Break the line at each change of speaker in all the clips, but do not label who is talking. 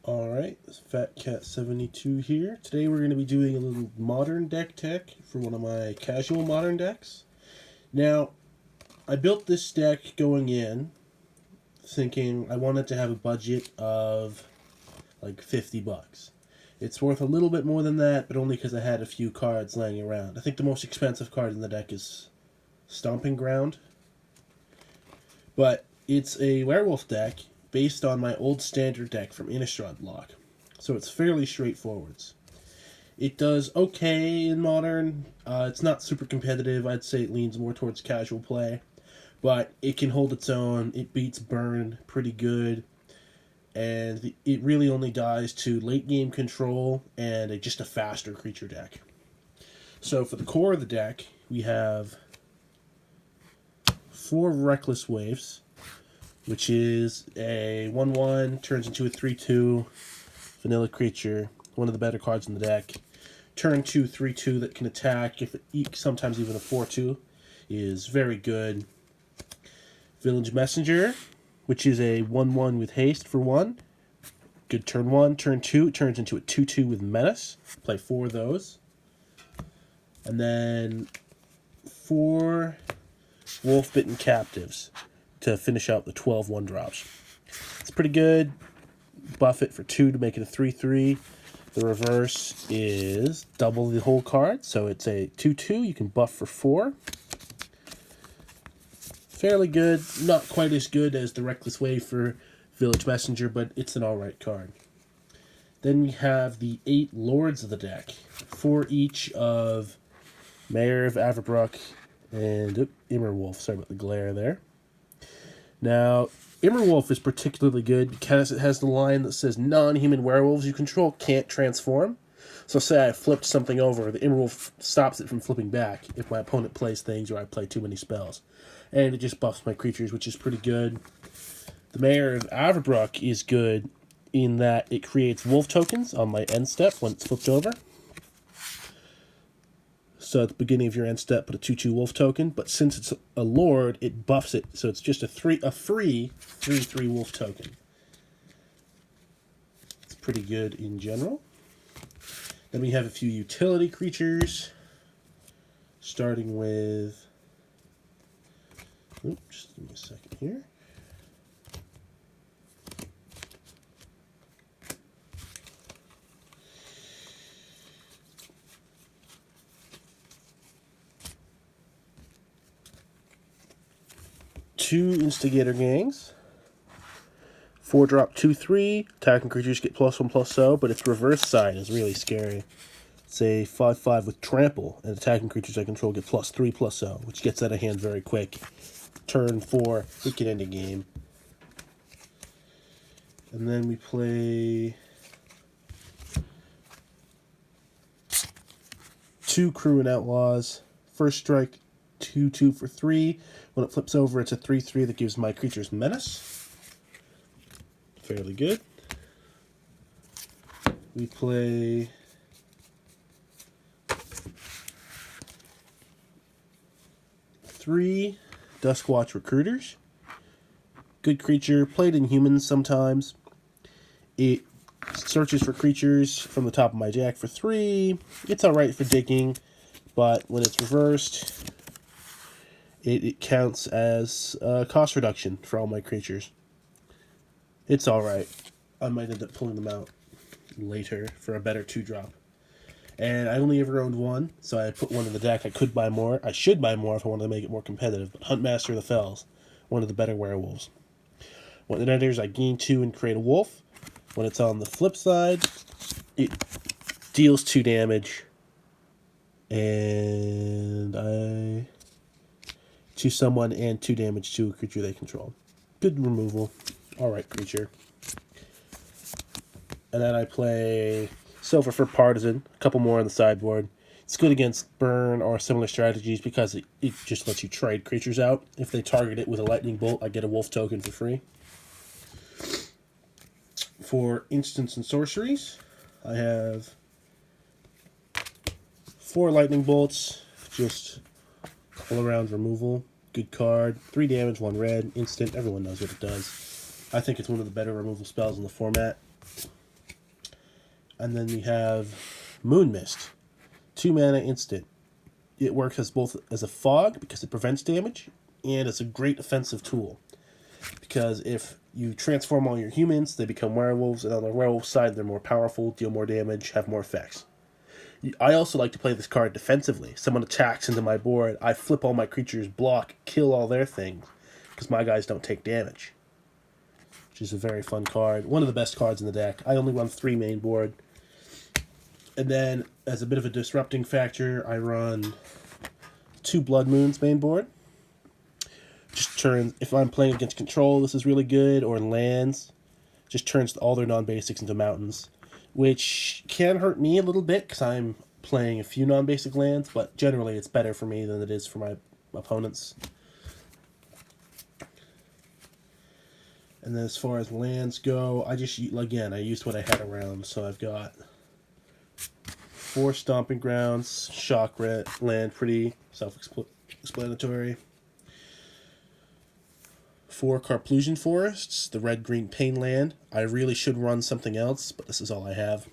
Alright, this Fat Cat 72 here. Today we're going to be doing a little modern deck tech for one of my casual modern decks. Now, I built this deck going in thinking I wanted to have a budget of like $50. It's worth a little bit more than that, but only because I had a few cards laying around. I think the most expensive card in the deck is Stomping Ground. But it's a werewolf deck based on my old standard deck from Innistrad block. So it's fairly straightforward. It does okay in Modern. It's not super competitive. I'd say it leans more towards casual play. But it can hold its own. It beats Burn pretty good. And it really only dies to late game control and just a faster creature deck. So for the core of the deck, we have 4 Reckless Waves, which is a 1/1, turns into a 3/2 vanilla creature, one of the better cards in the deck. Turn 2, 3/2 that can attack, sometimes even a 4/2, is very good. Village Messenger, which is a 1/1 with haste for 1. Good turn 1. Turn 2, it turns into a 2/2 with menace. Play 4 of those. And then 4 Wolf-Bitten Captives to finish out the 12 1-drops. It's pretty good. Buff it for 2 to make it a 3/3. The reverse is double the whole card, so it's a 2/2. You can buff for 4. Fairly good. Not quite as good as the Reckless Wave for Village Messenger, but it's an alright card. Then we have the 8 Lords of the deck. 4 each of Mayor of Averbrook and Immerwolf. Sorry about the glare there. Now, Immerwolf is particularly good because it has the line that says non-human werewolves you control can't transform. So say I flipped something over, the Immerwolf stops it from flipping back if my opponent plays things or I play too many spells. And it just buffs my creatures, which is pretty good. The Mayor of Averbrook is good in that it creates wolf tokens on my end step when it's flipped over. So at the beginning of your end step, put a 2/2 wolf token. But since it's a lord, it buffs it. So it's just a free 3/3 wolf token. It's pretty good in general. Then we have a few utility creatures. Starting with... Oops, just give me a second here. Two Instigator Gangs. 4-drop 2/3. Attacking creatures get +1/+0, but its reverse side is really scary. It's a 5/5 with Trample, and attacking creatures I control get +3/+0, which gets out of hand very quick. Turn 4, it can end a game. And then we play 2 Crew and Outlaws. First strike, 2/2 for 3. When it flips over, it's a 3/3 that gives my creatures menace. Fairly good. We play 3 Duskwatch Recruiters. Good creature, played in humans sometimes. It searches for creatures from the top of my deck for 3. It's alright for digging, but when it's reversed, it counts as cost reduction for all my creatures. It's alright. I might end up pulling them out later for a better 2-drop. And I only ever owned 1, so I put 1 in the deck. I could buy more. I should buy more if I wanted to make it more competitive. But Huntmaster of the Fells, one of the better werewolves. When it enters, I gain 2 and create a wolf. When it's on the flip side, it deals 2 damage. And I... to someone and 2 damage to a creature they control. Good removal. Alright, creature. And then I play Silver for Partisan. A couple more on the sideboard. It's good against burn or similar strategies because it just lets you trade creatures out. If they target it with a lightning bolt, I get a wolf token for free. For instants and sorceries, I have 4 lightning bolts. Just all around removal. Good card. 3 damage, 1 red. Instant. Everyone knows what it does. I think it's one of the better removal spells in the format. And then we have Moon Mist. 2 mana instant. It works as both as a fog because it prevents damage, and it's a great offensive tool. Because if you transform all your humans, they become werewolves, and on the werewolf side, they're more powerful, deal more damage, have more effects. I also like to play this card defensively. Someone attacks into my board, I flip all my creatures, block, kill all their things, because my guys don't take damage. Which is a very fun card. One of the best cards in the deck. I only run 3 main board. And then, as a bit of a disrupting factor, I run 2 Blood Moons main board. Just turns, if I'm playing against control, this is really good, or lands. Just turns all their non-basics into mountains, which can hurt me a little bit because I'm playing a few non-basic lands, but generally it's better for me than it is for my opponents. And then as far as lands go, I used what I had around, so I've got 4 Stomping Grounds, Shock Land, pretty self-explanatory. 4 Carplusion Forests, the red-green Pain Land. I really should run something else, but this is all I have.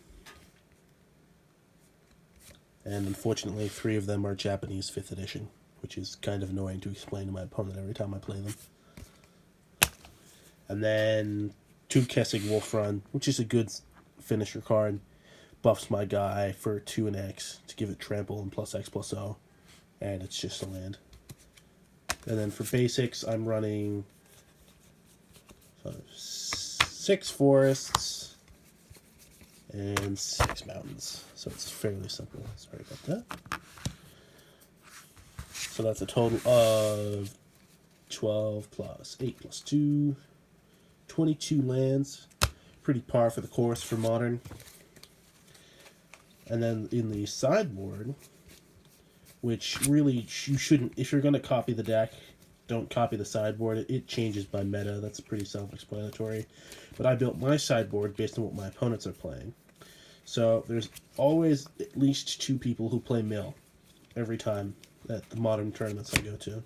And unfortunately, 3 of them are Japanese 5th edition, which is kind of annoying to explain to my opponent every time I play them. And then 2 Kessig Wolf Run, which is a good finisher card. Buffs my guy for 2 and X to give it trample and +X/+O. And it's just a land. And then for basics, I'm running 6 forests and 6 mountains. So it's fairly simple. Sorry about that. So that's a total of 12 plus 8 plus 2, 22 lands. Pretty par for the course for Modern. And then in the sideboard, which really you shouldn't, if you're going to copy the deck, don't copy the sideboard. It changes by meta. That's pretty self-explanatory. But I built my sideboard based on what my opponents are playing. So there's always at least 2 people who play mill every time at the Modern tournaments I go to.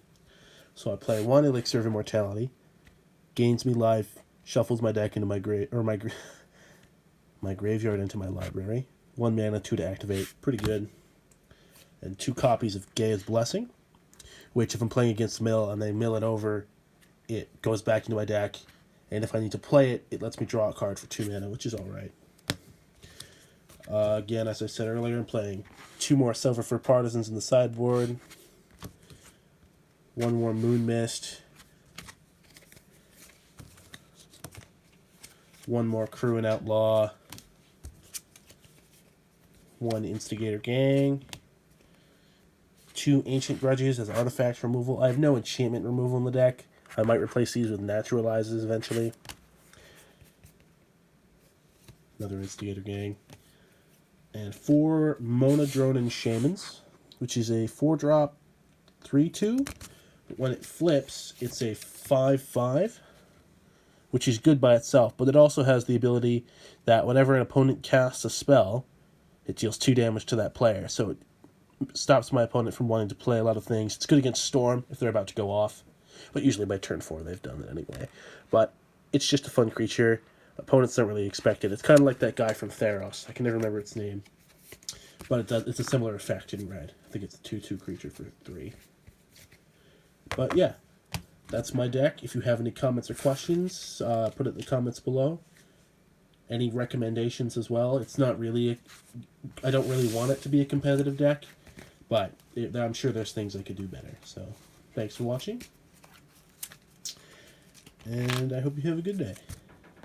So I play 1 Elixir of Immortality, gains me life, shuffles my deck into my my graveyard into my library. 1 mana, 2 to activate. Pretty good. And 2 copies of Gaia's Blessing, which if I'm playing against mill and they mill it over, it goes back into my deck. And if I need to play it, it lets me draw a card for 2 mana, which is alright. Again, as I said earlier, I'm playing 2 more Silverfur Partisans in the sideboard. 1 more Moon Mist. 1 more Cruin Outlaw. 1 Instigator Gang. 2 Ancient Grudges as artifact removal. I have no enchantment removal in the deck. I might replace these with Naturalizes eventually. Another Instigator Gang. And 4 Mona Dronin Shamans, which is a 4-drop 3/2. When it flips, it's a 5/5, which is good by itself, but it also has the ability that whenever an opponent casts a spell, it deals 2 damage to that player. So it stops my opponent from wanting to play a lot of things. It's good against Storm if they're about to go off, but usually by turn 4 they've done that anyway. But it's just a fun creature. Opponents don't really expect it. It's kind of like that guy from Theros. I can never remember its name. But it's a similar effect in red. I think it's a 2/2 creature for 3. But yeah, that's my deck. If you have any comments or questions, put it in the comments below. Any recommendations as well. It's not really I don't really want it to be a competitive deck, but I'm sure there's things I could do better. So thanks for watching, and I hope you have a good day.